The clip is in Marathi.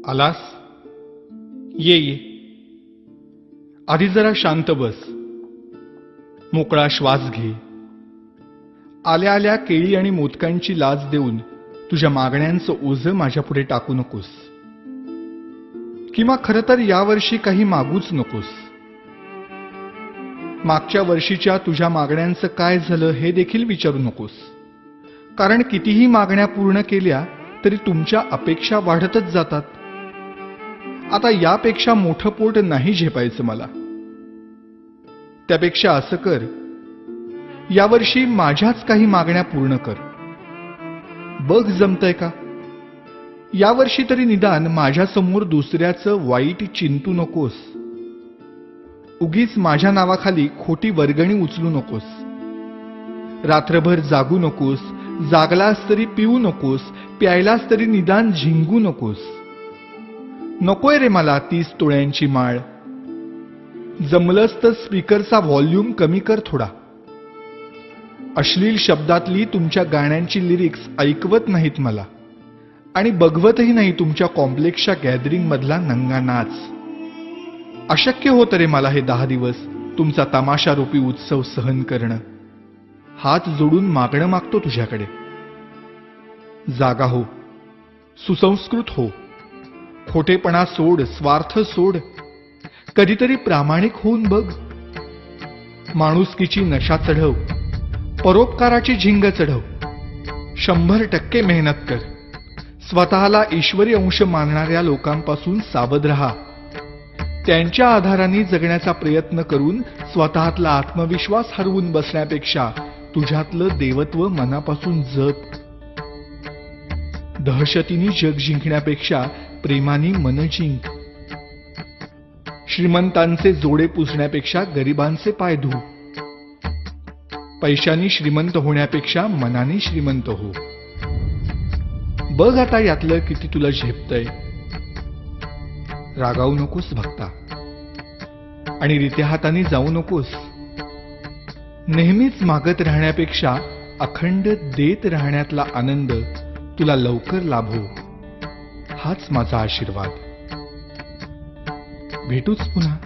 आलास? ये ये. आधी जरा शांत बस. मोकळा श्वास घे. आल्या आल्या केळी आणि मोदकांची लाच देऊन तुझ्या मागण्यांचं ओझं माझ्यापुढे टाकू नकोस. किंवा खरं तर यावर्षी काही मागूच नकोस. मागच्या वर्षीच्या तुझ्या मागण्यांचं काय झालं हे देखील विचारू नकोस. कारण कितीही मागण्या पूर्ण केल्या तरी तुमच्या अपेक्षा वाढतच जातात. आता यापेक्षा मोठं पोट नाही झेपायचं मला. त्यापेक्षा असं कर, यावर्षी माझ्याच काही मागण्या पूर्ण कर. बघ जमतंय का? यावर्षी तरी निदान माझ्यासमोर दुसऱ्याचं वाईट चिंतू नकोस. उगीच माझ्या नावाखाली खोटी वर्गणी उचलू नकोस. रात्रभर जागू नकोस. जागलास तरी पिऊ नकोस. प्यायलास तरी निदान झिंगू नकोस. नकोय रे मला 30 तोळ्यांची माळ. जमलंच तर स्पीकरचा व्हॉल्यूम कमी कर थोडा. अश्लील शब्दातली तुमच्या गाण्यांची लिरिक्स ऐकवत नाहीत मला. आणि बघवतही नाही तुमच्या कॉम्प्लेक्सच्या गॅदरिंग मधला नंगा नाच. अशक्य होतं रे मला हे 10 दिवस तुमचा तमाशारूपी उत्सव सहन करणं. हात जोडून मागणं मागतो तुझ्याकडे. जागा हो. सुसंस्कृत हो. खोटेपणा सोड. स्वार्थ सोड. कधीतरी प्रामाणिक होऊन बघ. माणुसकीची नशा चढव. परोपकाराची झिंग चढव. 100% मेहनत कर. स्वतःला ईश्वरी अंश मानणाऱ्या लोकांपासून सावध राहा. त्यांच्या आधाराने जगण्याचा प्रयत्न करून स्वतःतला आत्मविश्वास हरवून बसण्यापेक्षा तुझ्यातलं देवत्व मनापासून जप. दहशतीने जग जिंकण्यापेक्षा प्रेमाने मन जिंक. श्रीमंतांचे जोडे पुसण्यापेक्षा गरिबांचे पाय धू. पैशाने श्रीमंत होण्यापेक्षा मनाने श्रीमंत हो. बघ आता यातलं किती तुला झेपतंय. रागावू नकोस भक्ता. आणि रित्या हाताने जाऊ नकोस. नेहमीच मागत राहण्यापेक्षा अखंड देत राहण्यातला आनंद तुला लवकर लाभो. हाच माझा आशीर्वाद. भेटूच पुन्हा.